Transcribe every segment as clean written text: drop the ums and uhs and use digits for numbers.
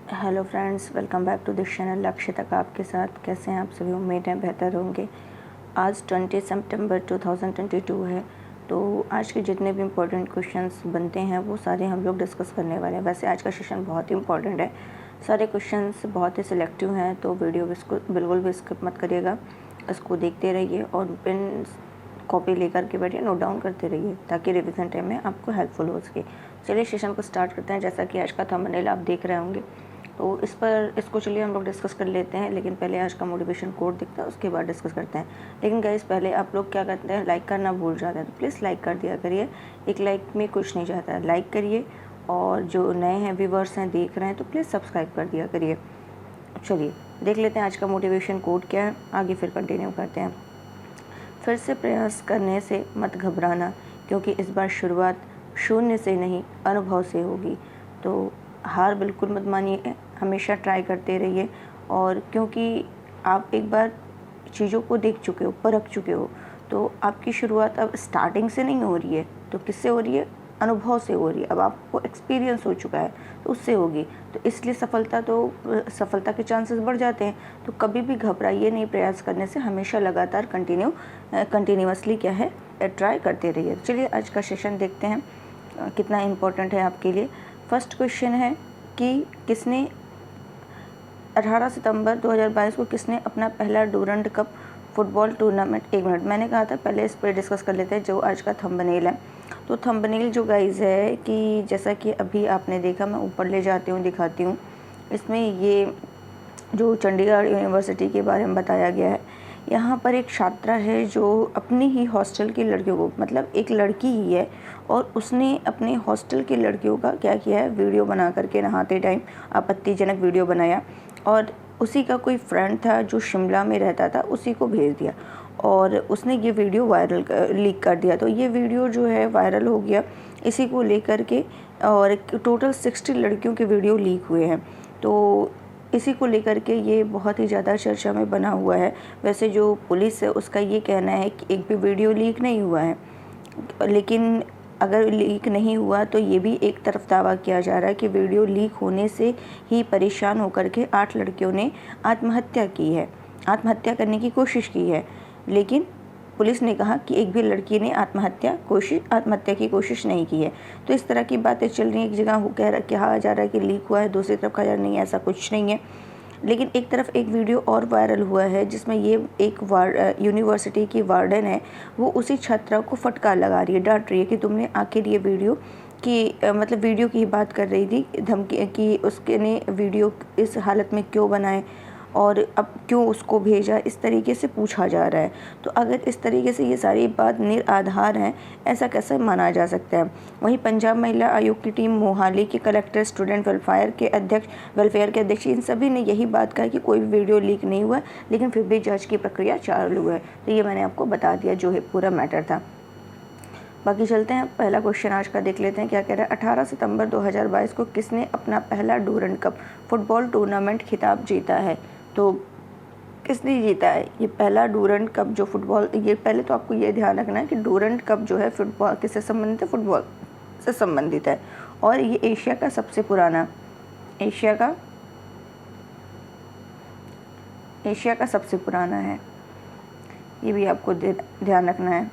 Hello friends, welcome back to this channel. लक्ष्य तक आपके साथ। कैसे हैं आप सभी? उम्मीद है बेहतर होंगे। आज 20 सितंबर 2022 है, तो आज के जितने भी इम्पोर्टेंट क्वेश्चंस बनते हैं वो सारे हम लोग डिस्कस करने वाले हैं। वैसे आज का सेशन बहुत ही इम्पोर्टेंट है, सारे क्वेश्चंस बहुत ही सिलेक्टिव हैं, तो वीडियो बिल्कुल भी स्किप मत करिएगा। इसको देखते रहिए और पेन कॉपी लेकर के बैठिए, नोट डाउन करते रहिए ताकि रिवीजन टाइम में आपको हेल्पफुल हो सके। चलिए सेशन को स्टार्ट करते हैं। जैसा कि आज का थंबनेल आप देख रहे होंगे, तो इसको चलिए हम लोग डिस्कस कर लेते हैं। लेकिन पहले आज का मोटिवेशन कोड दिखता है, उसके बाद डिस्कस करते हैं। लेकिन गाइस, पहले आप लोग क्या करते हैं, लाइक करना भूल जाते हैं, तो प्लीज़ लाइक कर दिया करिए। एक लाइक में कुछ नहीं जाता है, लाइक करिए। और जो नए हैं व्यूवर्स हैं, देख रहे हैं, तो प्लीज़ सब्सक्राइब कर दिया करिए। चलिए देख लेते हैं आज का मोटिवेशन कोड क्या है, आगे फिर कंटिन्यू करते हैं। फिर से प्रयास करने से मत घबराना, क्योंकि इस बार शुरुआत शून्य से नहीं, अनुभव से होगी। तो हार बिल्कुल मत मानिए, हमेशा ट्राई करते रहिए। और क्योंकि आप एक बार चीज़ों को देख चुके हो, परख चुके हो, तो आपकी शुरुआत अब स्टार्टिंग से नहीं हो रही है, तो किससे हो रही है? अनुभव से हो रही है। अब आपको एक्सपीरियंस हो चुका है, तो उससे होगी। तो इसलिए सफलता के चांसेस बढ़ जाते हैं। तो कभी भी घबराइए नहीं प्रयास करने से, हमेशा लगातार कंटिन्यूअसली क्या है, ट्राई करते रहिए। चलिए आज का सेशन देखते हैं कितना इम्पोर्टेंट है आपके लिए। फर्स्ट क्वेश्चन है कि 18 सितंबर 2022 को किसने अपना पहला Durand cup football tournament. 1 minute, मैंने कहा था पहले इस पर डिस्कस कर लेते हैं जो आज का थंबनेल है। तो थंबनेल जो गाइज है कि जैसा कि अभी आपने देखा, मैं ऊपर ले जाती हूँ, दिखाती हूँ। इसमें ये जो चंडीगढ़ यूनिवर्सिटी के बारे में बताया गया है। यहाँ पर एक छात्रा है जो अपनी ही हॉस्टल की लड़कियों को, मतलब एक लड़की ही है, और उसने अपने हॉस्टल की लड़कियों का क्या किया है, वीडियो बना करके नहाते टाइम आपत्तिजनक वीडियो बनाया, और उसी का कोई फ्रेंड था जो शिमला में रहता था, उसी को भेज दिया और उसने ये वीडियो लीक कर दिया। तो ये वीडियो जो है वायरल हो गया इसी को लेकर के, और टोटल 60 लड़कियों के वीडियो लीक हुए हैं। तो इसी को लेकर के ये बहुत ही ज़्यादा चर्चा में बना हुआ है। वैसे जो पुलिस है उसका ये कहना है कि एक भी वीडियो लीक नहीं हुआ है, लेकिन अगर लीक नहीं हुआ तो ये भी एक तरफ दावा किया जा रहा है कि वीडियो लीक होने से ही परेशान होकर के 8 लड़कियों ने आत्महत्या करने की कोशिश की है। लेकिन पुलिस ने कहा कि एक भी लड़की ने आत्महत्या की कोशिश नहीं की है। तो इस तरह की बातें चल रही हैं। एक जगह कहा जा रहा है कि लीक हुआ है, दूसरी तरफ कहा जा रहा है नहीं, ऐसा कुछ नहीं है। लेकिन एक तरफ एक वीडियो और वायरल हुआ है जिसमें ये एक यूनिवर्सिटी की वार्डन है, वो उसी छात्रा को फटकार लगा रही है, डांट रही है कि तुमने आखिर ये वीडियो मतलब वीडियो की बात कर रही थी, धमकी कि उसके ने वीडियो इस हालत में क्यों बनाए और अब क्यों उसको भेजा, इस तरीके से पूछा जा रहा है। तो अगर इस तरीके से ये सारी बात निराधार हैं, ऐसा कैसे माना जा सकता है? वहीं पंजाब महिला आयोग की टीम, मोहाली के कलेक्टर, स्टूडेंट वेलफेयर के अध्यक्ष, इन सभी ने यही बात कहा कि कोई भी वीडियो लीक नहीं हुआ, लेकिन फिर भी जांच की प्रक्रिया चालू है। तो ये मैंने आपको बता दिया जो है पूरा मैटर था। बाकी चलते हैं, पहला क्वेश्चन आज का देख लेते हैं क्या कह रहा है। 18 सितंबर 2022 को किसने अपना पहला डूरंड कप फुटबॉल टूर्नामेंट खिताब जीता है? तो किसने जीता है ये पहला डूरंड कप जो फुटबॉल, ये पहले तो आपको ये ध्यान रखना है कि डूरंड कप जो है फुटबॉल किससे संबंधित है? फुटबॉल से संबंधित है। और ये एशिया का सबसे पुराना है। ये भी आपको ध्यान रखना है,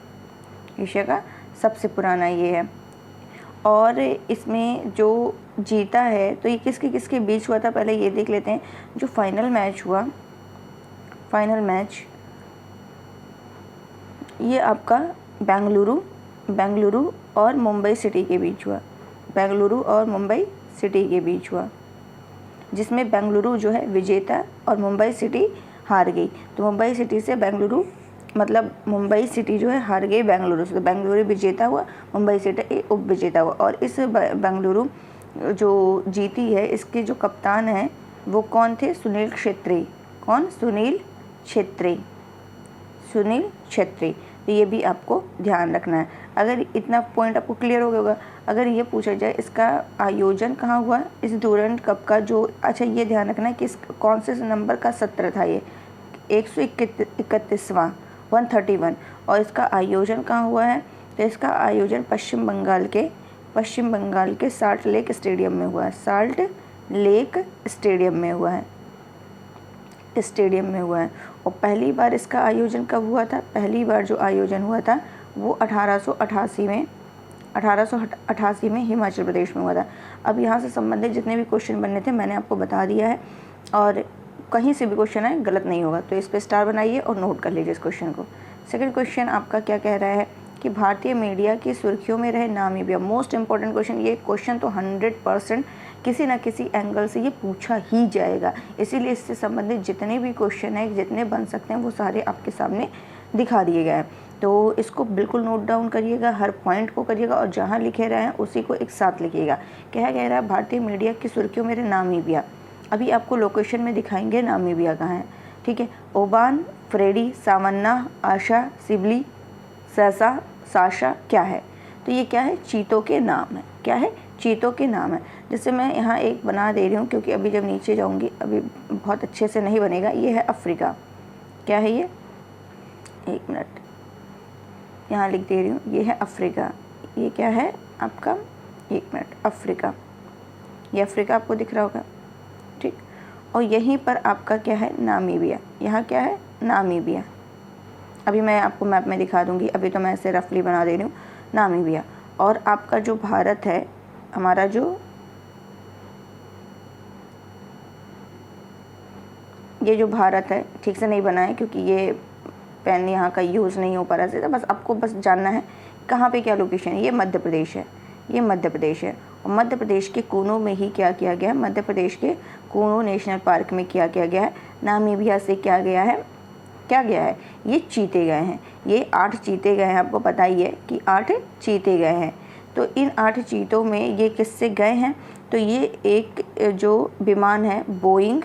एशिया का सबसे पुराना ये है। और इसमें जो जीता है तो ये किसके बीच हुआ था, पहले ये देख लेते हैं। जो फाइनल मैच ये आपका बेंगलुरु और मुंबई सिटी के बीच हुआ, जिसमें बेंगलुरु जो है विजेता और मुंबई सिटी हार गई। तो मुंबई सिटी से बेंगलुरु, मतलब मुंबई सिटी जो है हार गई बेंगलुरु से, तो बेंगलुरु विजेता हुआ, मुंबई सिटी उप विजेता हुआ। और इस बेंगलुरु जो जीती है, इसके जो कप्तान हैं वो कौन थे? सुनील छेत्री। तो ये भी आपको ध्यान रखना है। अगर इतना पॉइंट आपको क्लियर हो गया होगा। अगर ये पूछा जाए इसका आयोजन कहाँ हुआ इस डूरंड कप का, जो अच्छा ये ध्यान रखना है कि कौन से नंबर का सत्र था, ये 131वां 131। और इसका आयोजन कहाँ हुआ है? तो इसका आयोजन पश्चिम बंगाल के साल्ट लेक स्टेडियम में हुआ है। साल्ट लेक स्टेडियम में हुआ है, स्टेडियम में हुआ है। और पहली बार इसका आयोजन कब हुआ था? पहली बार जो आयोजन हुआ था वो 1888 में हिमाचल प्रदेश में हुआ था। अब यहाँ से संबंधित जितने भी क्वेश्चन बनने थे मैंने आपको बता दिया है, और कहीं से भी क्वेश्चन आए गलत नहीं होगा, तो इस पर स्टार बनाइए और नोट कर लीजिए इस क्वेश्चन को। सेकंड क्वेश्चन आपका क्या कह रहा है कि भारतीय मीडिया की सुर्खियों में रहे नामीबिया। मोस्ट इंपॉर्टेंट क्वेश्चन, ये क्वेश्चन तो 100% किसी न किसी एंगल से ये पूछा ही जाएगा, इसीलिए इससे संबंधित जितने भी क्वेश्चन हैं, जितने बन सकते हैं, वो सारे आपके सामने दिखा दिए गए हैं। तो इसको बिल्कुल नोट डाउन करिएगा, हर पॉइंट को करिएगा, और जहाँ लिखे रहे हैं उसी को एक साथ लिखिएगा। क्या कह रहा है? भारतीय मीडिया की सुर्खियों में रहे नामीबिया। अभी आपको लोकेशन में दिखाएंगे नामीबिया कहाँ है, ठीक है। ओबान, फ्रेडी, सावन्ना, आशा, सिबली, सैसा, साशा क्या है? तो ये क्या है? चीतों के नाम है। क्या है? चीतों के नाम है। जैसे मैं यहाँ एक बना दे रही हूँ, क्योंकि अभी जब नीचे जाऊँगी अभी बहुत अच्छे से नहीं बनेगा। ये है अफ्रीका। क्या है ये? एक मिनट, यहाँ लिख दे रही हूँ, ये है अफ्रीका। ये क्या है आपका? एक मिनट, अफ्रीका। ये अफ्रीका आपको दिख रहा होगा, ठीक। और यहीं पर आपका क्या है? नामीबिया। यहाँ क्या है? नामीबिया। अभी मैं आपको मैप में दिखा दूँगी, अभी तो मैं ऐसे रफली बना दे रही हूँ, नामीबिया। और आपका जो भारत है, हमारा जो ये जो भारत है, ठीक से नहीं बना है क्योंकि ये पेन यहाँ का यूज़ नहीं हो पा रहा है, बस आपको बस जानना है कहाँ पे क्या लोकेशन है। ये मध्य प्रदेश है, ये मध्य प्रदेश है। और मध्य प्रदेश के कूनो में ही क्या किया गया है? मध्य प्रदेश के कूनो नेशनल पार्क में क्या किया गया है? नामीबिया से क्या गया है? क्या गया है? ये चीते गए हैं। ये 8 चीते गए हैं। आपको पता ही है कि 8 चीते गए हैं। तो इन 8 चीतों में ये किससे गए हैं? तो ये एक जो विमान है बोइंग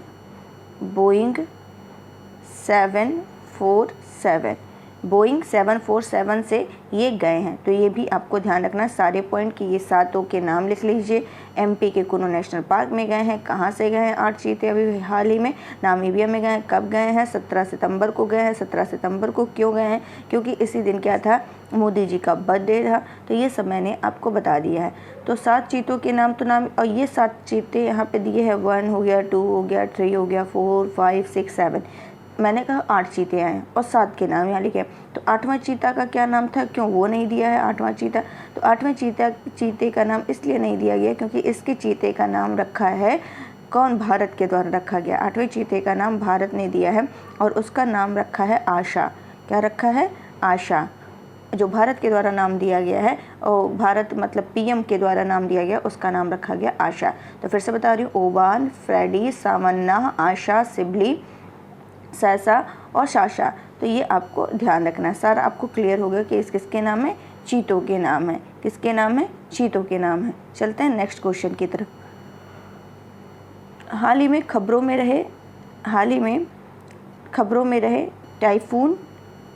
747, बोइंग 747 से ये गए हैं। तो ये भी आपको ध्यान रखना सारे पॉइंट कि ये 7 के नाम लिख लीजिए। एमपी के कूनो नेशनल पार्क में गए हैं। कहाँ से गए हैं 8 चीते? अभी हाल ही में नामीबिया में गए हैं। कब गए हैं? 17 सितंबर को गए हैं। 17 सितंबर को क्यों गए हैं? क्योंकि इसी दिन क्या था? मोदी जी का बर्थडे था। तो ये सब मैंने आपको बता दिया है। तो 7 चीतों के नाम तो नाम, और ये 7 चीते यहाँ पे दिए हैं। 1 हो गया, 2 हो गया, 3 हो गया, 4, 5, 6, 7। मैंने कहा 8 चीते आए और 7 के नाम यहाँ लिखे। तो 8वां चीता का क्या नाम था? क्यों वो नहीं दिया है 8वां चीता? तो 8वें चीते का नाम इसलिए नहीं दिया गया क्योंकि इसके चीते का नाम रखा है कौन? भारत के द्वारा रखा गया। 8वें चीते का नाम भारत ने दिया है और उसका नाम रखा है आशा। क्या रखा है? आशा। जो भारत के द्वारा नाम दिया गया है, और भारत मतलब पीएम के द्वारा नाम दिया गया, उसका नाम रखा गया आशा। तो फिर से बता रही हूँ, ओबान, फ्रेडी, सावन्ना, आशा, सिबली, सैसा और साशा। तो ये आपको ध्यान रखना है। सारा आपको क्लियर हो गया कि इस किसके नाम है? चीतों के नाम है। किसके नाम है? चीतों के नाम है। चलते हैं नेक्स्ट क्वेश्चन की तरफ। हाल ही में खबरों में रहे टाइफून,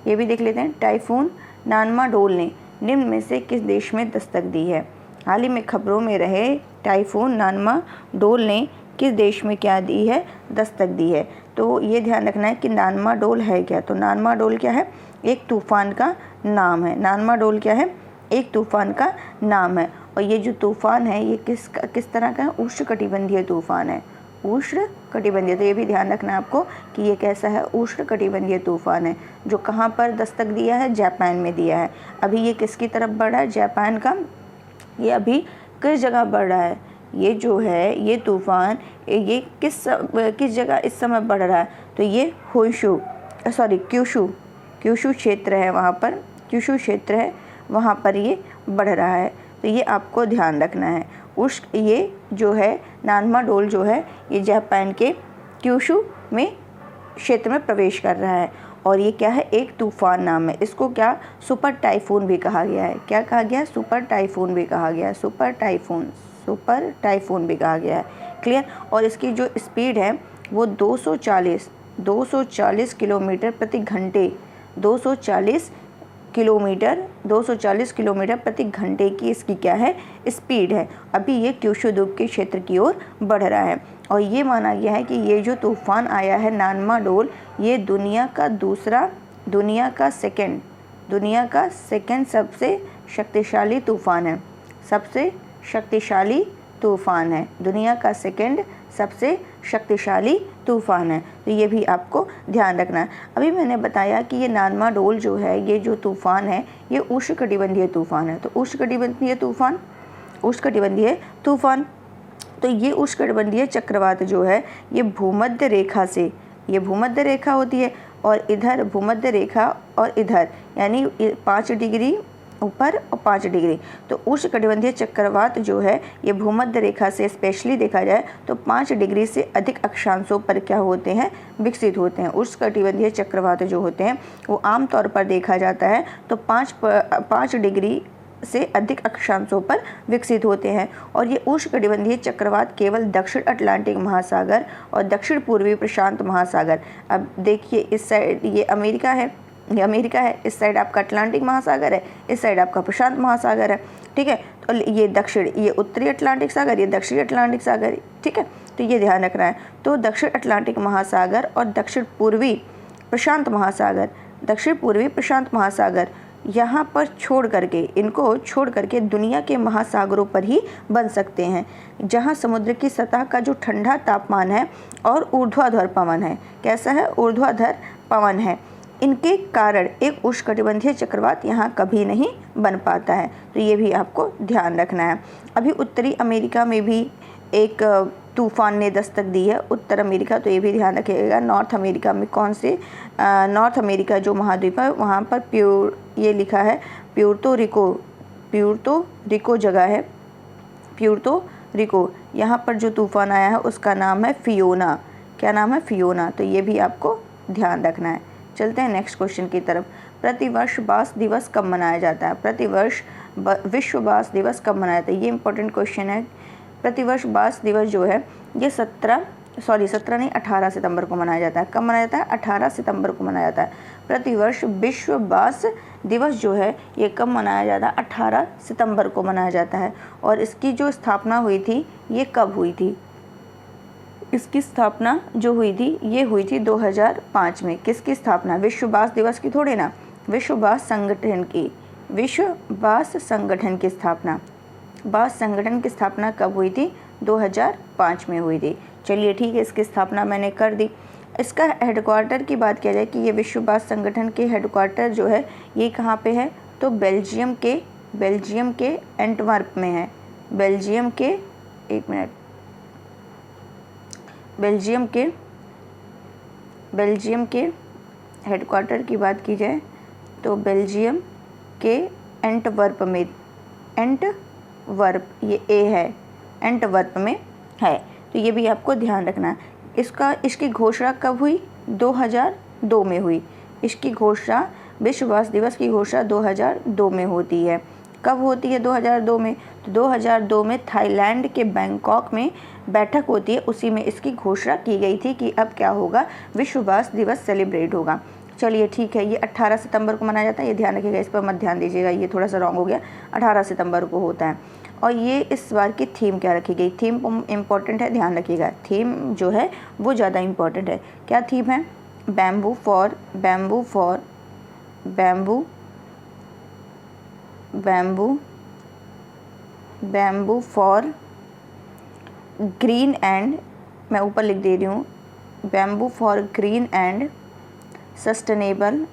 ये भी देख लेते हैं। टाइफून नानमाडोल ने निम्न में से किस देश में दस्तक दी है? हाल ही में खबरों में रहे टाइफून नानमाडोल ने किस देश में क्या दी है? दस्तक दी है। तो ये ध्यान रखना है कि नानमाडोल है क्या? तो नानमाडोल क्या है? एक तूफान का नाम है। नानमाडोल क्या है? एक तूफान का नाम है। और ये जो तूफान है ये किस तरह का है? उष्णकटिबंधीय तूफान है। उष्णकटिबंधीय। तो ये भी ध्यान रखना है आपको कि ये कैसा है? उष्णकटिबंधीय तूफान है। जो कहाँ पर दस्तक दिया है? जापान में दिया है। अभी ये किसकी तरफ बढ़ रहा है? जापान का। ये अभी किस जगह बढ़ रहा है? ये जो है ये तूफान ये किस जगह इस समय बढ़ रहा है? तो ये क्यूशू क्षेत्र है, वहाँ पर क्यूशू क्षेत्र है, वहाँ पर ये बढ़ रहा है। तो ये आपको ध्यान रखना है। ये जो है नानमाडोल जो है ये जापान के क्यूशू में क्षेत्र में प्रवेश कर रहा है। और ये क्या है? एक तूफान नाम है। इसको क्या? सुपर टाइफून भी कहा गया है। क्या कहा गया? सुपर टाइफून भी कहा गया है। सुपर टाइफून भी कहा गया है। क्लियर? और इसकी जो स्पीड है वो 240 किलोमीटर प्रति घंटे 240 किलोमीटर प्रति घंटे की इसकी क्या है? स्पीड है। अभी ये क्यूशू द्वीप के क्षेत्र की ओर बढ़ रहा है। और ये माना गया है कि ये जो तूफान आया है नानमाडोल, ये दुनिया का सेकंड सबसे शक्तिशाली तूफान है। सबसे शक्तिशाली तूफान है, दुनिया का सेकंड सबसे शक्तिशाली तूफान है। तो ये भी आपको ध्यान रखना है। अभी मैंने बताया कि ये नार्माडोल जो है, ये जो तूफान है, ये उष्णकटिबंधीय तूफान है। तो उष्णकटिबंधीय तूफान, तो ये उष्णकटिबंधीय चक्रवात जो है, ये भूमध्य रेखा से, ये भूमध्य रेखा होती है और इधर भूमध्य रेखा और इधर यानी 5 डिग्री ऊपर और 5 डिग्री। तो उष्णकटिबंधीय चक्रवात जो है, ये भूमध्य रेखा से स्पेशली देखा जाए तो 5 डिग्री से अधिक अक्षांशों पर क्या होते हैं, विकसित होते हैं। उष्णकटिबंधीय चक्रवात जो होते हैं वो आमतौर पर देखा जाता है तो 5 डिग्री से अधिक अक्षांशों पर विकसित होते हैं। और ये उष्णकटिबंधीय चक्रवात केवल दक्षिण अटलांटिक महासागर और दक्षिण पूर्वी प्रशांत महासागर, अब देखिए इस साइड ये अमेरिका है, ये अमेरिका है, इस साइड आपका अटलांटिक महासागर है, इस साइड आपका प्रशांत महासागर है, ठीक है। तो ये दक्षिण, ये उत्तरी अटलांटिक सागर, ये दक्षिणी अटलांटिक सागर, ठीक है। तो ये ध्यान रखना है। तो दक्षिण अटलांटिक महासागर और दक्षिण पूर्वी प्रशांत महासागर यहाँ पर इनको छोड़ करके दुनिया के महासागरों पर ही बन सकते हैं, जहाँ समुद्र की सतह का जो ठंडा तापमान है और ऊर्ध्वाधर पवन है, कैसा है, ऊर्ध्वाधर पवन है, इनके कारण एक उष्णकटिबंधीय चक्रवात यहाँ कभी नहीं बन पाता है। तो ये भी आपको ध्यान रखना है। अभी उत्तरी अमेरिका में भी एक तूफान ने दस्तक दी है, उत्तर अमेरिका, तो ये भी ध्यान रखिएगा। नॉर्थ अमेरिका में कौन से, नॉर्थ अमेरिका जो महाद्वीप है वहाँ पर ये लिखा है प्यूर्तो रिको जगह है, प्यूर्तो रिको, यहाँ पर जो तूफान आया है उसका नाम है फियोना। क्या नाम है, फियोना। तो ये भी आपको ध्यान रखना है। चलते हैं नेक्स्ट क्वेश्चन की तरफ। प्रतिवर्ष बांस दिवस कब मनाया जाता है? प्रतिवर्ष विश्व बांस दिवस कब मनाया जाता है? ये इंपॉर्टेंट क्वेश्चन है। प्रतिवर्ष बांस दिवस जो है ये 18 सितंबर को मनाया जाता है। कब मनाया जाता है? 18 सितंबर को मनाया जाता है। प्रतिवर्ष विश्व बांस दिवस जो है ये कब मनाया जाता है? 18 सितंबर को मनाया जाता है। और इसकी जो स्थापना हुई थी ये कब हुई थी? इसकी स्थापना जो हुई थी ये हुई थी 2005 में। किसकी स्थापना? विश्व बांस दिवस की थोड़ी ना, विश्व बांस संगठन की, विश्व बांस संगठन की स्थापना। बांस संगठन की स्थापना कब हुई थी? 2005 में हुई थी। चलिए ठीक है, इसकी स्थापना मैंने कर दी। इसका हेडक्वार्टर की बात किया जाए कि ये विश्व बांस संगठन के हेडक्वार्टर जो है ये कहाँ पे है? तो बेल्जियम के एंटवर्प में है। बेल्जियम के हेडक्वार्टर की बात की जाए तो बेल्जियम के एंटवर्प में, एंटवर्प ये ए है, एंटवर्प में है। तो ये भी आपको ध्यान रखना है। इसकी घोषणा कब हुई? 2002 में हुई। इसकी घोषणा, विश्व बांस दिवस की घोषणा 2002 में होती है। कब होती है? 2002 में। तो 2002 में थाईलैंड के बैंकॉक में बैठक होती है, उसी में इसकी घोषणा की गई थी कि अब क्या होगा, विश्व बांस दिवस सेलिब्रेट होगा। चलिए ठीक है, ये 18 सितंबर को मनाया जाता है, ये ध्यान रखिएगा, इस पर मत ध्यान दीजिएगा, ये थोड़ा सा रॉन्ग हो गया। 18 सितंबर को होता है। और ये इस बार की थीम क्या रखी गई? थीम इम्पोर्टेंट है, ध्यान रखिएगा। थीम जो है वो ज़्यादा इम्पोर्टेंट है। क्या थीम है? बैम्बू फॉर ग्रीन एंड, मैं ऊपर लिख दे रही हूँ, bamboo for green and sustainable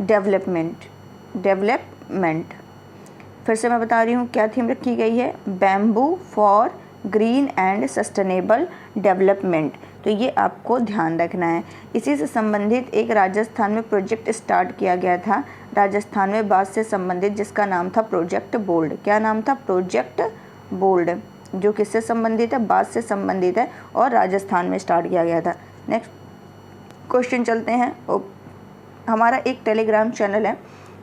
development. फिर से मैं बता रही हूँ क्या थीम रखी गई है? Bamboo for green and sustainable development. तो ये आपको ध्यान रखना है। इसी से संबंधित एक राजस्थान में प्रोजेक्ट स्टार्ट किया गया था, राजस्थान में बांस से संबंधित, जिसका नाम था प्रोजेक्ट बोल्ड। क्या नाम था? प्रोजेक्ट बोल्ड, जो किससे संबंधित है? बांस से संबंधित है और राजस्थान में स्टार्ट किया गया था। नेक्स्ट क्वेश्चन चलते हैं। हमारा एक टेलीग्राम चैनल है,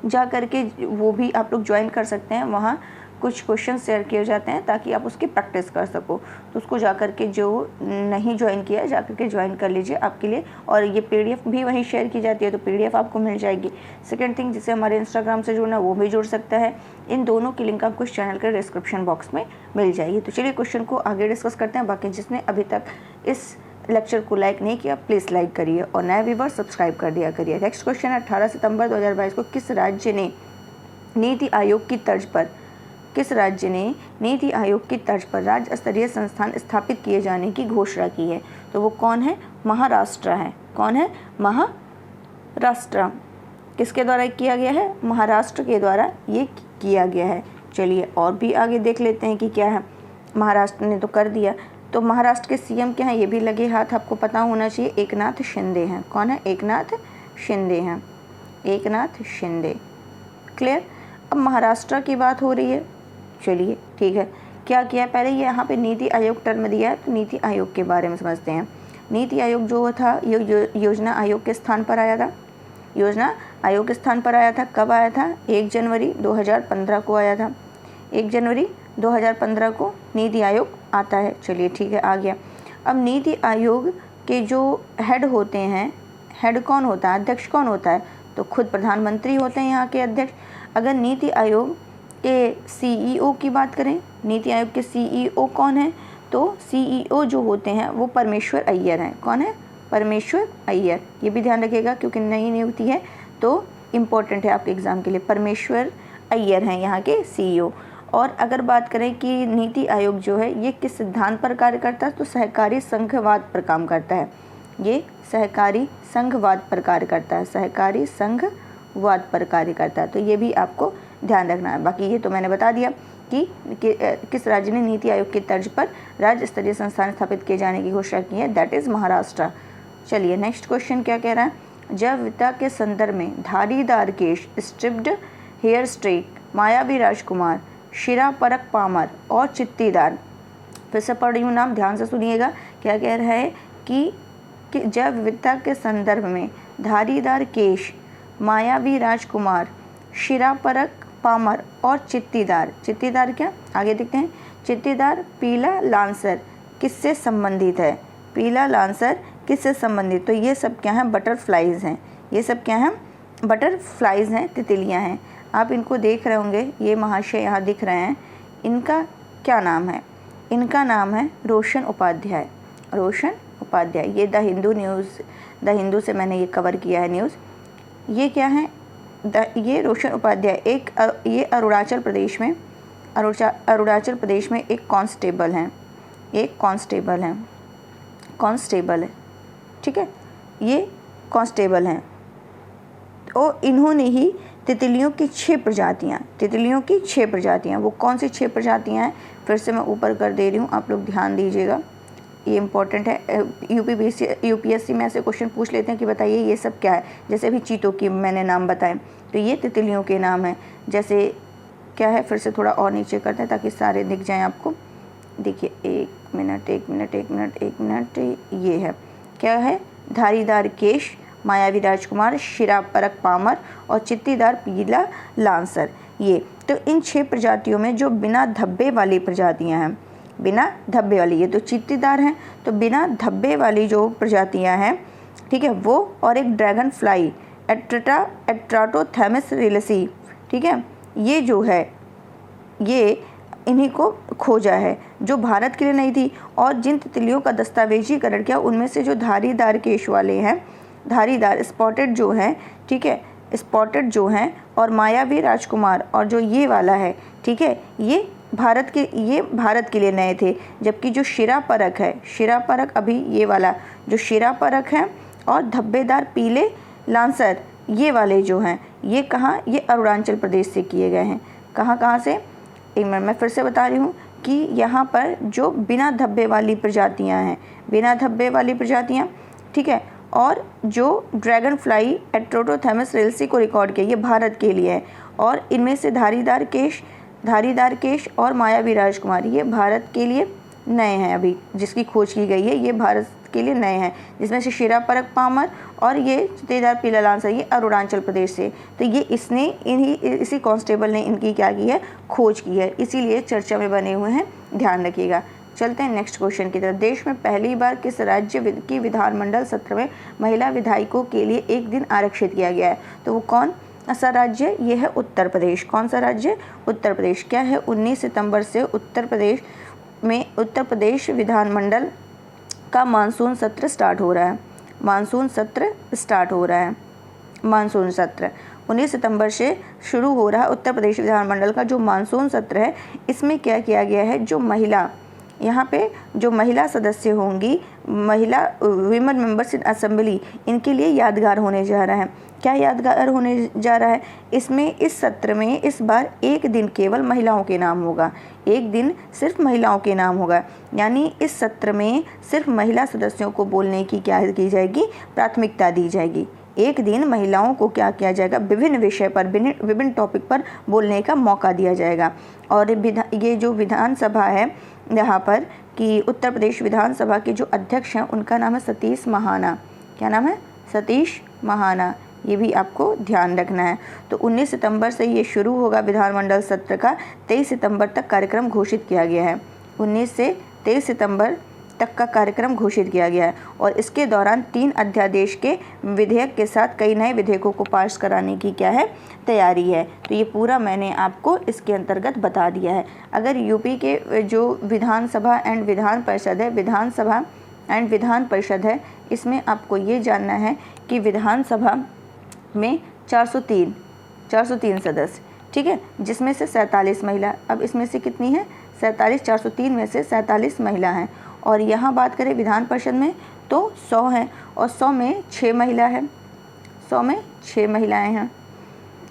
जा करके वो भी आप लोग ज्वाइन कर सकते हैं। वहाँ कुछ क्वेश्चन शेयर किए जाते हैं ताकि आप उसकी प्रैक्टिस कर सको। तो उसको जा करके, जो नहीं ज्वाइन किया है, जा करके ज्वाइन कर लीजिए आपके लिए। और ये PDF भी वहीं शेयर की जाती है, तो PDF आपको मिल जाएगी। सेकंड थिंग, जिसे हमारे इंस्टाग्राम से जुड़ना है वो भी जुड़ सकता है। इन दोनों की लिंक आपको इस चैनल के डिस्क्रिप्शन बॉक्स में मिल जाएगी। तो चलिए क्वेश्चन को आगे डिस्कस करते हैं। बाकी जिसने अभी तक इस लेक्चर को लाइक नहीं किया प्लीज़ लाइक करिए और नए व्यूअर्स सब्सक्राइब कर दिया करिए। नेक्स्ट क्वेश्चन है, 18 सितंबर 2022 को किस राज्य ने नीति आयोग की तर्ज पर, किस राज्य ने नीति आयोग की तर्ज पर राज्य स्तरीय संस्थान स्थापित किए जाने की घोषणा की है? तो वो कौन है? महाराष्ट्र है। कौन है? महाराष्ट्र। किसके द्वारा किया गया है? महाराष्ट्र के द्वारा ये किया गया है। चलिए और भी आगे देख लेते हैं कि क्या है। महाराष्ट्र ने तो कर दिया, तो महाराष्ट्र के सीएम क्या हैं? ये भी लगे हाथ आपको पता होना चाहिए, एकनाथ शिंदे हैं। कौन है? एकनाथ शिंदे हैं। एकनाथ शिंदे। क्लियर? अब महाराष्ट्र की बात हो रही है। चलिए ठीक है, क्या किया? पहले ये यहाँ पे नीति आयोग टर्म दिया है, तो नीति आयोग के बारे में समझते हैं। नीति आयोग जो था ये योजना आयोग के स्थान पर आया था। योजना आयोग के स्थान पर आया था। कब आया था? 1 जनवरी 2015 को आया था। 1 जनवरी 2015 को नीति आयोग आता है। चलिए ठीक है, आ गया। अब नीति आयोग के जो हेड होते हैं, हेड कौन होता है? अध्यक्ष कौन होता है? तो खुद प्रधानमंत्री होते हैं यहाँ के अध्यक्ष। अगर नीति आयोग के सीईओ की बात करें, नीति आयोग के सीईओ कौन है? तो सीईओ जो होते हैं वो परमेश्वर अय्यर हैं। कौन है? परमेश्वर अय्यर। ये भी ध्यान रखिएगा क्योंकि नई नियुक्ति है तो इम्पोर्टेंट है आपके एग्ज़ाम के लिए। परमेश्वर अय्यर हैं यहाँ के सीईओ। और अगर बात करें कि नीति आयोग जो है ये किस सिद्धांत पर कार्य करता है, तो सहकारी संघवाद पर काम करता है। ये सहकारी संघवाद पर कार्य करता है। सहकारी संघवाद पर कार्य करता है, तो ये भी आपको ध्यान रखना है। बाकी ये तो मैंने बता दिया कि किस राज्य ने नीति आयोग की तर्ज पर राज्य स्तरीय संस्थान स्थापित किए जाने की घोषणा की है, दैट इज़ महाराष्ट्र। चलिए नेक्स्ट क्वेश्चन क्या कह रहा है? जैव विविधता के संदर्भ में धारीदार केश, स्ट्रिप्ड हेयर स्ट्रेक, मायावी राजकुमार, शिरा परक पामर और चित्तीदार। फिर से पढ़ रही हूँ नाम, ध्यान से सुनिएगा। क्या कह रहा है कि जैव विविधता के संदर्भ में धारीदार केश, मायावी राजकुमार, शिरा परक पामर और चित्तीदार। चित्तीदार क्या? आगे देखते हैं। चित्तीदार पीला लांसर किससे संबंधित है? पीला लांसर किससे संबंधित? तो ये सब क्या हैं? बटरफ्लाइज हैं। ये सब क्या हैं? बटरफ्लाइज हैं, तितलियां हैं। आप इनको देख रहे होंगे, ये महाशय यहाँ दिख रहे हैं। इनका क्या नाम है? इनका नाम है रोशन उपाध्याय। रोशन उपाध्याय। ये the Hindu news, the Hindu से मैंने ये कवर किया है न्यूज़। ये क्या है? ये रोशन उपाध्याय ये अरुणाचल प्रदेश में एक कांस्टेबल हैं। एक कांस्टेबल हैं। कांस्टेबल है, ठीक है, ये कांस्टेबल हैं। तो इन्होंने ही तितलियों की 6 प्रजातियाँ, वो कौन सी 6 प्रजातियाँ हैं? फिर से मैं ऊपर कर दे रही हूँ, आप लोग ध्यान दीजिएगा, ये इंपॉर्टेंट है। यूपीएससी में ऐसे क्वेश्चन पूछ लेते हैं कि बताइए ये सब क्या है। जैसे अभी चीतों की मैंने नाम बताए, तो ये तितलियों के नाम हैं। जैसे क्या है, फिर से थोड़ा और नीचे करते हैं ताकि सारे दिख जाएं आपको। देखिए, एक मिनट, ये है, क्या है? धारीदार केश, मायावी राजकुमार, शिरा परक पामर और चित्तीदार पीला लांसर। ये तो इन 6 प्रजातियों में जो बिना धब्बे वाली प्रजातियां हैं, बिना धब्बे वाली, ये तो चित्तीदार हैं, तो बिना धब्बे वाली जो प्रजातियां हैं, ठीक है, वो और एक ड्रैगन फ्लाई एट्राटोथेमिस रिलसी, ठीक है, ये जो है ये इन्हीं को खोजा है, जो भारत के लिए नहीं थी। और जिन तितलियों का दस्तावेजीकरण किया उनमें से जो धारीदार केश वाले हैं, धारीदार स्पॉटेड जो हैं, ठीक है, स्पॉटेड जो हैं, और मायावी राजकुमार और जो ये वाला है, ठीक है, ये भारत के लिए नए थे। जबकि जो शिरा परक है, शिरा परक अभी ये वाला जो शिरा परक है और धब्बेदार पीले लांसर, ये वाले जो हैं, ये कहाँ? ये अरुणाचल प्रदेश से किए गए हैं। कहाँ से? एक मिनट, मैं फिर से बता रही हूँ कि यहाँ पर जो बिना धब्बे वाली प्रजातियाँ हैं, बिना धब्बे वाली प्रजातियाँ, ठीक है, और जो ड्रैगन फ्लाई एट्रोटोथेमिस रिलसी को रिकॉर्ड किया, ये भारत के लिए है। और इनमें से धारीदार केश और मायावी राजकुमार, ये भारत के लिए नए हैं, अभी जिसकी खोज की गई है, ये भारत के लिए नए हैं। जिसमें से शिरा परक पामर और ये चित्तीदार पीला लांसर, ये अरुणाचल प्रदेश से। तो ये इसी कांस्टेबल ने इनकी क्या की है? खोज की है, इसीलिए चर्चा में बने हुए हैं, ध्यान रखिएगा। चलते हैं नेक्स्ट क्वेश्चन की तरफ। देश में पहली बार किस राज्य की विधानमंडल सत्र में महिला विधायकों के लिए एक दिन आरक्षित किया गया है? तो वो कौन सा राज्य? ये है उत्तर प्रदेश। कौन सा राज्य? उत्तर प्रदेश। क्या है? 19 सितंबर से उत्तर प्रदेश विधानमंडल का मानसून सत्र स्टार्ट हो रहा है। मानसून सत्र 19 सितंबर से शुरू हो रहा उत्तर प्रदेश विधानमंडल का जो मानसून सत्र है, इसमें क्या किया गया है, जो महिला यहाँ पे जो महिला सदस्य होंगी, महिला विमेन मेंबर्स इन असेंबली, इनके लिए यादगार होने जा रहा है। क्या यादगार होने जा रहा है? इसमें इस सत्र में इस बार एक दिन केवल महिलाओं के नाम होगा, एक दिन सिर्फ महिलाओं के नाम होगा। यानी इस सत्र में सिर्फ महिला सदस्यों को बोलने की क्या की जाएगी, प्राथमिकता दी जाएगी। एक दिन महिलाओं को क्या किया जाएगा, विभिन्न विषय पर, विभिन्न टॉपिक पर बोलने का मौका दिया जाएगा। और ये जो विधानसभा है यहाँ पर कि उत्तर प्रदेश विधानसभा के जो अध्यक्ष हैं उनका नाम है सतीश महाना। क्या नाम है? सतीश महाना। ये भी आपको ध्यान रखना है। तो 19 सितंबर से ये शुरू होगा विधानमंडल सत्र का, 23 सितंबर तक कार्यक्रम घोषित किया गया है। 19 से 23 सितंबर तक का कार्यक्रम घोषित किया गया है और इसके दौरान 3 अध्यादेश के विधेयक के साथ कई नए विधेयकों को पास कराने की क्या है, तैयारी है। तो ये पूरा मैंने आपको इसके अंतर्गत बता दिया है। अगर यूपी के जो विधानसभा एंड विधान परिषद है, विधानसभा एंड विधान परिषद है, इसमें आपको ये जानना है कि विधानसभा में 403 सदस्य, ठीक है, जिसमें से 47 महिला। अब इसमें से कितनी है? 47, 403 में से 47 महिला हैं। और यहाँ बात करें विधान परिषद में तो 100 हैं और 100 में 6 महिला है, 100 में 6 महिलाएं हैं।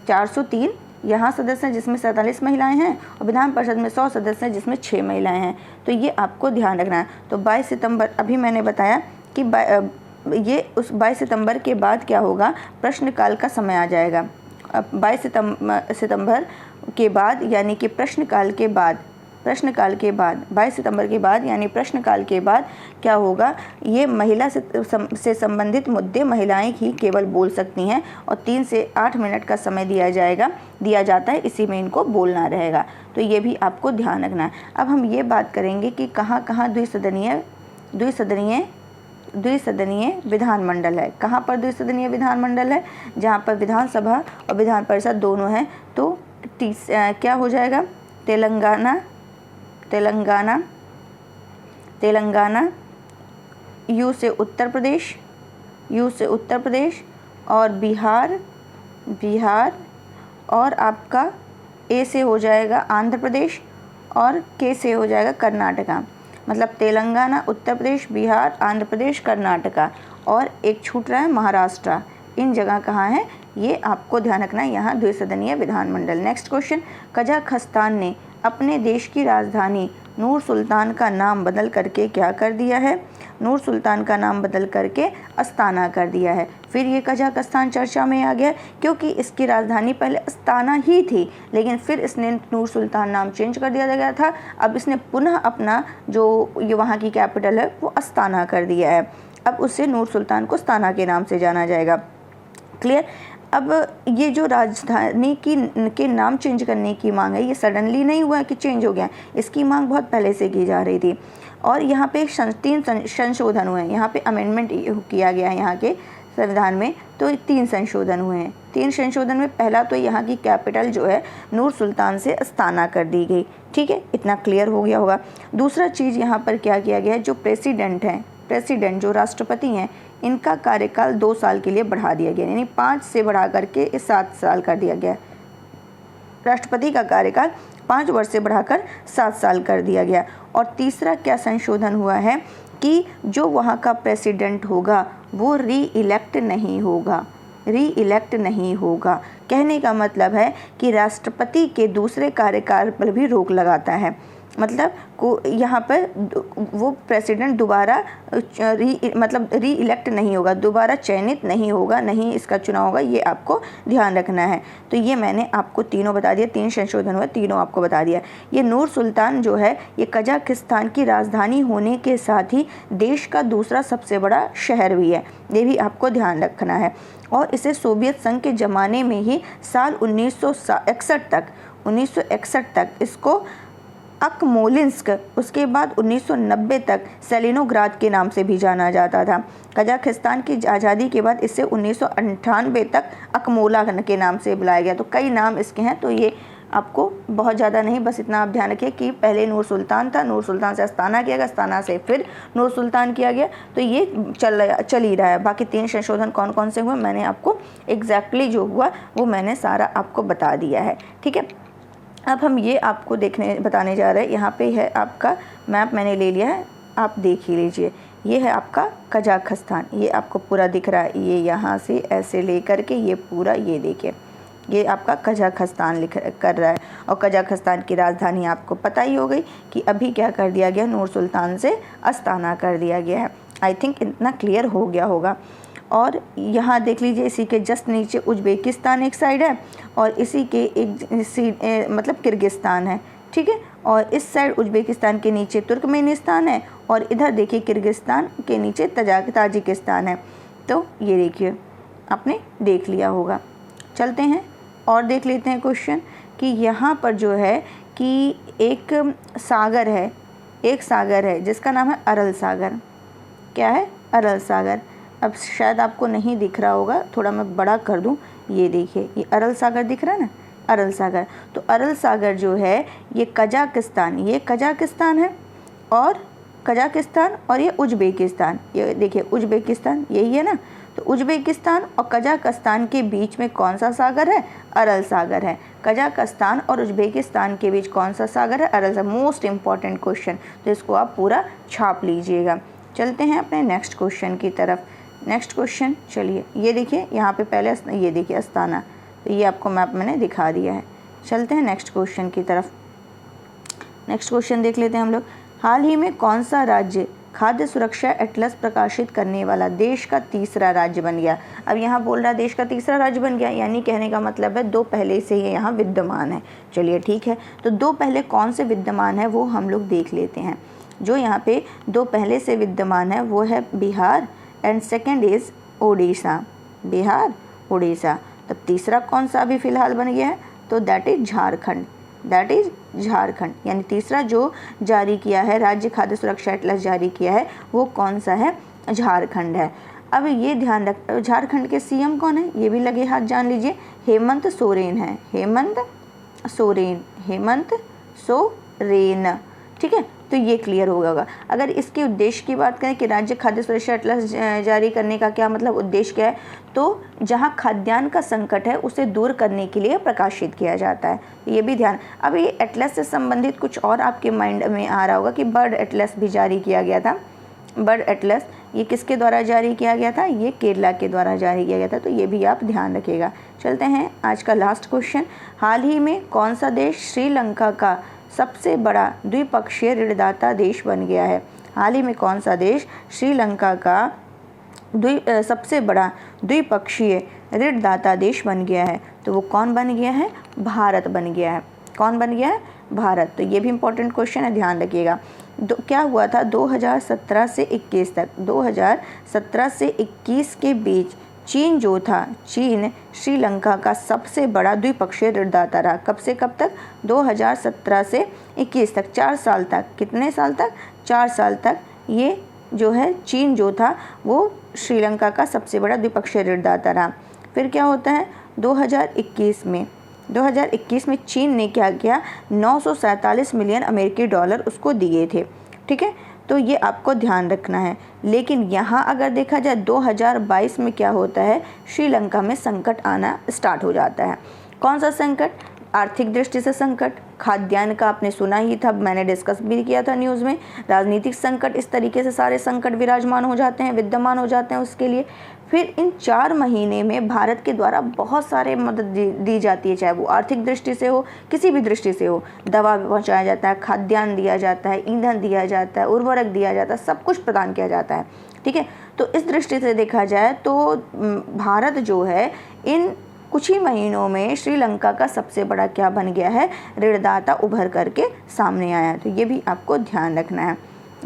403 यहाँ सदस्य हैं जिसमें 47 महिलाएं हैं और विधान परिषद में 100 सदस्य हैं जिसमें 6 महिलाएं हैं। तो ये आपको ध्यान रखना है। तो 22 सितंबर, अभी मैंने बताया कि ये उस 22 सितंबर के बाद क्या होगा, प्रश्नकाल का समय आ जाएगा। अब 22 सितंबर के बाद यानी कि प्रश्नकाल के बाद 22 सितंबर के बाद यानी प्रश्नकाल के बाद क्या होगा, ये महिला से संबंधित मुद्दे महिलाएं ही केवल बोल सकती हैं और 3 से 8 मिनट का समय दिया जाता है, इसी में इनको बोलना रहेगा। तो ये भी आपको ध्यान रखना है। अब हम ये बात करेंगे कि कहाँ कहाँ द्विसदनीय विधानमंडल है। कहाँ पर द्विसदनीय विधानमंडल है? जहाँ पर विधानसभा और विधान परिषद दोनों हैं। तो क्या हो जाएगा, तेलंगाना, यू से उत्तर प्रदेश और बिहार और आपका ए से हो जाएगा आंध्र प्रदेश और के से हो जाएगा कर्नाटका। मतलब तेलंगाना, उत्तर प्रदेश, बिहार, आंध्र प्रदेश, कर्नाटका और एक छूट रहा है महाराष्ट्र। इन जगह कहाँ है, ये आपको ध्यान रखना है, यहाँ द्विसदनीय विधानमंडल। नेक्स्ट क्वेश्चन, कजाकिस्तान ने अपने देश की राजधानी नूर सुल्तान का नाम बदल करके क्या कर दिया है? नूर सुल्तान का नाम बदल करके अस्ताना कर दिया है। फिर ये कजाकिस्तान चर्चा में आ गया क्योंकि इसकी राजधानी पहले अस्ताना ही थी, लेकिन फिर इसने नूर सुल्तान नाम चेंज कर दिया गया था। अब इसने पुनः अपना जो ये वहाँ की कैपिटल है वो अस्ताना कर दिया है। अब उससे नूर सुल्तान को अस्ताना के नाम से जाना जाएगा। क्लियर? अब ये जो राजधानी के नाम चेंज करने की मांग है, ये सडनली नहीं हुआ कि चेंज हो गया, इसकी मांग बहुत पहले से की जा रही थी। और यहाँ पे 3 संशोधन हुए हैं, यहाँ पे अमेंडमेंट किया गया है यहाँ के संविधान में। तो 3 संशोधन हुए हैं। 3 संशोधन में पहला तो यहाँ की कैपिटल जो है नूर सुल्तान से अस्ताना कर दी गई। ठीक है, इतना क्लियर हो गया होगा। दूसरा चीज़ यहाँ पर क्या किया गया है, जो प्रेसिडेंट जो राष्ट्रपति हैं, इनका कार्यकाल 2 साल के लिए बढ़ा दिया गया, यानी 5 से बढ़ा करके 7 साल कर दिया गया। राष्ट्रपति का कार्यकाल 5 वर्ष से बढ़ाकर 7 साल कर दिया गया। और तीसरा क्या संशोधन हुआ है कि जो वहाँ का प्रेसिडेंट होगा वो रीइलेक्ट नहीं होगा। कहने का मतलब है कि राष्ट्रपति के दूसरे कार्यकाल पर भी रोक लगाता है। मतलब को यहाँ पर वो प्रेसिडेंट दोबारा रीइलेक्ट नहीं होगा, दोबारा चयनित नहीं होगा, नहीं इसका चुनाव होगा, ये आपको ध्यान रखना है। तो ये मैंने आपको तीनों बता दिया, 3 संशोधन हुए, तीनों आपको बता दिया। ये नूर सुल्तान जो है ये कजाकिस्तान की राजधानी होने के साथ ही देश का दूसरा सबसे बड़ा शहर भी है, ये भी आपको ध्यान रखना है। और इसे सोवियत संघ के ज़माने में ही साल 1961 तक इसको अकमोलिंस्क, उसके बाद 1990 तक सेलिनोग्राद के नाम से भी जाना जाता था। कजाकिस्तान की आज़ादी के बाद इसे 1998 तक अकमोला के नाम से बुलाया गया। तो कई नाम इसके हैं, तो ये आपको बहुत ज़्यादा नहीं, बस इतना आप ध्यान रखिए कि पहले नूर सुल्तान था, नूर सुल्तान से अस्ताना किया गया, अस्ताना से फिर नूर सुल्तान किया गया, तो ये चल ही रहा है। बाकी 3 संशोधन कौन कौन से हुए मैंने आपको एग्जैक्टली जो हुआ वो मैंने सारा आपको बता दिया है, ठीक है। अब हम ये आपको बताने जा रहे हैं, यहाँ पे है आपका मैप मैंने ले लिया है, आप देख ही लीजिए। ये है आपका कजाकिस्तान, ये आपको पूरा दिख रहा है, ये यहाँ से ऐसे ले करके ये पूरा, ये देखिए ये आपका कजाकिस्तान कर रहा है। और कजाकिस्तान की राजधानी आपको पता ही हो गई कि अभी क्या कर दिया गया, नूर सुल्तान से अस्ताना कर दिया गया है। आई थिंक इतना क्लियर हो गया होगा। और यहाँ देख लीजिए, इसी के जस्ट नीचे उज्बेकिस्तान एक साइड है और इसी के मतलब किर्गिस्तान है, ठीक है। और इस साइड उज्बेकिस्तान के नीचे तुर्कमेनिस्तान है और इधर देखिए किर्गिस्तान के नीचे ताजिकिस्तान है। तो ये देखिए आपने देख लिया होगा। चलते हैं और देख लेते हैं क्वेश्चन कि यहाँ पर जो है कि एक सागर है, एक सागर है जिसका नाम है अरल सागर। क्या है? अरल सागर। अब शायद आपको नहीं दिख रहा होगा, थोड़ा मैं बड़ा कर दूँ, ये देखिए ये अरल सागर दिख रहा है ना, अरल सागर। तो अरल सागर जो है ये कजाकिस्तान, ये कजाकिस्तान है और कजाकिस्तान और ये उज्बेकिस्तान, ये देखिए उज्बेकिस्तान यही है ना। तो उज्बेकिस्तान और कजाकिस्तान के बीच में कौन सा सागर है? अरल सागर है। कजाकिस्तान और उज्बेकिस्तान के बीच कौन सा सागर है? अरल सागर। मोस्ट इम्पॉर्टेंट क्वेश्चन, तो इसको आप पूरा छाप लीजिएगा। चलते हैं अपने नेक्स्ट क्वेश्चन की तरफ। नेक्स्ट क्वेश्चन चलिए, ये देखिए यहाँ पे पहले ये देखिए अस्ताना, तो ये आपको मैप मैंने दिखा दिया है। चलते हैं नेक्स्ट क्वेश्चन की तरफ। नेक्स्ट क्वेश्चन देख लेते हैं हम लोग। हाल ही में कौन सा राज्य खाद्य सुरक्षा एटलस प्रकाशित करने वाला देश का तीसरा राज्य बन गया? अब यहाँ बोल रहा है देश का तीसरा राज्य बन गया, यानी कहने का मतलब है 2 पहले से ही यहाँ विद्यमान है। चलिए ठीक है, तो 2 पहले कौन से विद्यमान है वो हम लोग देख लेते हैं। जो यहाँ पे 2 पहले से विद्यमान है वो है Bihar and second is Odisha. Bihar, Orissa. तब तीसरा कौन सा अभी फ़िलहाल बन गया है? तो that is Jharkhand. That is Jharkhand. यानी तीसरा जो जारी किया है, राज्य खाद्य सुरक्षा एटलस जारी किया है, वो कौन सा है? झारखंड है। अब ये ध्यान रख, झारखंड के सीएम कौन है ये भी लगे हाथ जान लीजिए, हेमंत सोरेन है। हेमंत सोरेन, हेमंत सोरेन, ठीक है। तो ये क्लियर होगा। अगर इसके उद्देश्य की बात करें कि राज्य खाद्य सुरक्षा एटलस जारी करने का क्या मतलब उद्देश्य क्या है, तो जहां खाद्यान्न का संकट है उसे दूर करने के लिए प्रकाशित किया जाता है। ये भी ध्यान। अब ये एटलस से संबंधित कुछ और आपके माइंड में आ रहा होगा कि बर्ड एटलस भी जारी किया गया था। बर्ड एटलस ये किसके द्वारा जारी किया गया था? ये केरला के द्वारा जारी किया गया था, तो ये भी आप ध्यान रखिएगा। चलते हैं आज का लास्ट क्वेश्चन। हाल ही में कौन सा देश श्रीलंका का सबसे बड़ा द्विपक्षीय ऋणदाता देश बन गया है? हाल ही में कौन सा देश श्रीलंका का सबसे बड़ा द्विपक्षीय ऋणदाता देश बन गया है? तो वो कौन बन गया है? भारत बन गया है। कौन बन गया है? भारत। तो ये भी इम्पोर्टेंट क्वेश्चन है, ध्यान रखिएगा। क्या हुआ था 2017 से 21 तक, 2017 से 21 के बीच चीन जो था, चीन श्रीलंका का सबसे बड़ा द्विपक्षीय ऋणदाता रहा। कब से कब तक? 2017 से 21 तक, 4 साल तक। कितने साल तक? 4 साल तक ये जो है चीन जो था वो श्रीलंका का सबसे बड़ा द्विपक्षीय ऋणदाता रहा। फिर क्या होता है 2021 में चीन ने क्या किया? 947 मिलियन अमेरिकी डॉलर उसको दिए थे, ठीक है। तो ये आपको ध्यान रखना है। लेकिन यहाँ अगर देखा जाए 2022 में क्या होता है, श्रीलंका में संकट आना स्टार्ट हो जाता है। कौन सा संकट? आर्थिक दृष्टि से संकट, खाद्यान्न का आपने सुना ही था, मैंने डिस्कस भी किया था न्यूज़ में। राजनीतिक संकट, इस तरीके से सारे संकट विराजमान हो जाते हैं, विद्यमान हो जाते हैं उसके लिए। फिर इन 4 महीने में भारत के द्वारा बहुत सारे मदद दी जाती है, चाहे वो आर्थिक दृष्टि से हो, किसी भी दृष्टि से हो। दवा पहुंचाया जाता है, खाद्यान्न दिया जाता है, ईंधन दिया जाता है, उर्वरक दिया जाता है, सब कुछ प्रदान किया जाता है, ठीक है। तो इस दृष्टि से देखा जाए तो भारत जो है इन कुछ ही महीनों में श्रीलंका का सबसे बड़ा क्या बन गया है? ऋणदाता उभर करके सामने आया है। तो ये भी आपको ध्यान रखना है।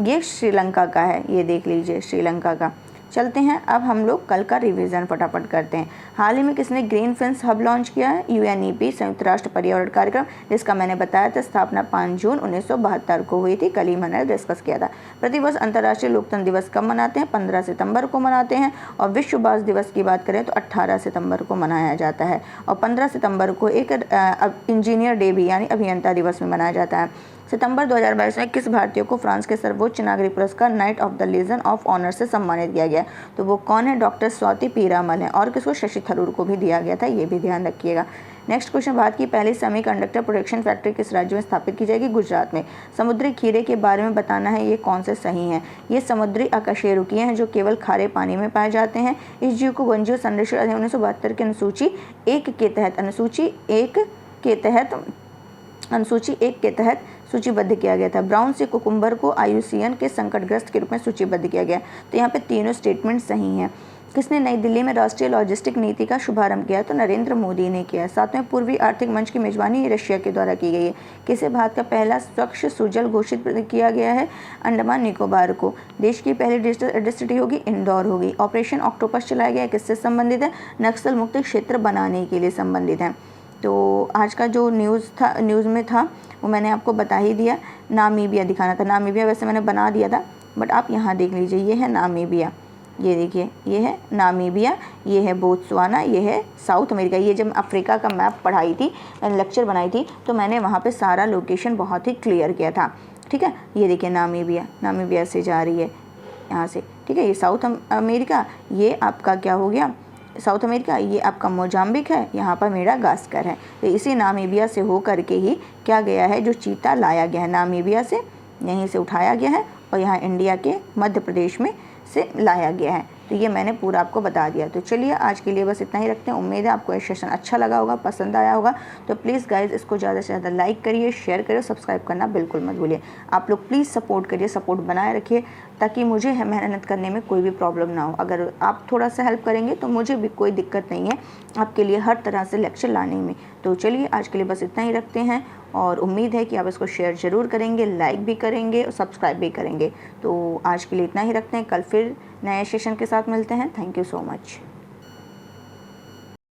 ये श्रीलंका का है, ये देख लीजिए श्रीलंका का। चलते हैं अब हम लोग कल का रिवीजन फटाफट करते हैं। हाल ही में किसने ग्रीन फिंस हब लॉन्च किया है? यूएनईपी, संयुक्त राष्ट्र पर्यावरण कार्यक्रम, जिसका मैंने बताया था स्थापना 5 जून 1972 को हुई थी। कल ही मैंने डिस्कस किया था। प्रतिवर्ष अंतर्राष्ट्रीय लोकतंत्र दिवस कब मनाते हैं? 15 सितंबर को मनाते हैं। और विश्व बाघ दिवस की बात करें तो 18 सितंबर को मनाया जाता है। और 15 सितंबर को एक इंजीनियर डे भी यानी अभियंता दिवस में मनाया जाता है। सितंबर 2022 में किस भारतीय को फ्रांस के सर्वोच्च नागरिक पुरस्कार knight of the legion of honour से सम्मानित किया गया? तो वो कौन है? डॉक्टर स्वाति पीरामल है। और किसको? शशि थरूर को भी दिया गया था, ये भी ध्यान रखिएगा। नेक्स्ट क्वेश्चन, भारत की पहली सेमीकंडक्टर प्रोडक्शन फैक्ट्री किस राज्य में स्थापित की जाएगी? गुजरात में। समुद्री खीरे के बारे में बताना है, ये कौन से सही हैं? ये समुद्री अकशेरुकियां हैं जो केवल खारे पानी में पाए जाते हैं। इस जीव को वन्यजीव संरक्षण अधिनियम 1972 की अनुसूची 1 के तहत सूचीबद्ध किया गया था। ब्राउन सी कुकुम्बर को IUCN के संकटग्रस्त के रूप में सूचीबद्ध किया गया। तो यहाँ पे तीनों स्टेटमेंट सही हैं। किसने नई दिल्ली में राष्ट्रीय लॉजिस्टिक नीति का शुभारंभ किया? तो नरेंद्र मोदी ने किया। 7वें पूर्वी आर्थिक मंच की मेजबानी रशिया के द्वारा की गई है। किसे भारत का पहला स्वच्छ सुजल घोषित किया गया है? अंडमान निकोबार को। देश की पहली डिजिटल एड्रेसिटी होगी? इंदौर होगी। ऑपरेशन ऑक्टोपस चलाया गया, किससे संबंधित है? नक्सल मुक्त क्षेत्र बनाने के लिए संबंधित है। तो आज का जो न्यूज़ में था वो मैंने आपको बता ही दिया। नामीबिया दिखाना था। नामीबिया वैसे मैंने बना दिया था, बट आप यहाँ देख लीजिए, ये है नामीबिया। ये देखिए, ये है नामीबिया, ये है बोत्सवाना, ये है साउथ अमेरिका। ये जब अफ्रीका का मैप पढ़ाई थी, लेक्चर बनाई थी, तो मैंने वहाँ पे सारा लोकेशन बहुत ही क्लियर किया था। ठीक है, ये देखिए नामीबिया से जा रही है यहाँ से। ठीक है, ये साउथ अमेरिका, ये आपका क्या हो गया साउथ अमेरिका, ये आपका मोजाम्बिक है, यहाँ पर मेडागास्कर है। तो इसी नामीबिया से हो करके ही क्या गया है, जो चीता लाया गया है नामीबिया से, यहीं से उठाया गया है और यहाँ इंडिया के मध्य प्रदेश में से लाया गया है। तो ये मैंने पूरा आपको बता दिया। तो चलिए आज के लिए बस इतना ही रखते हैं। उम्मीद है आपको ये सेशन अच्छा लगा होगा, पसंद आया होगा। तो प्लीज़ गाइज इसको ज़्यादा से ज़्यादा लाइक करिए, शेयर करिए, सब्सक्राइब करना बिल्कुल मत भूलिए। आप लोग प्लीज़ सपोर्ट करिए, सपोर्ट बनाए रखिए, ताकि मुझे मेहनत करने में कोई भी प्रॉब्लम ना हो। अगर आप थोड़ा सा हेल्प करेंगे तो मुझे भी कोई दिक्कत नहीं है आपके लिए हर तरह से लेक्चर लाने में। तो चलिए आज के लिए बस इतना ही रखते हैं और उम्मीद है कि आप इसको शेयर ज़रूर करेंगे, लाइक भी करेंगे और सब्सक्राइब भी करेंगे। तो आज के लिए इतना ही रखते हैं, कल फिर नए सेशन के साथ मिलते हैं। Thank you so much.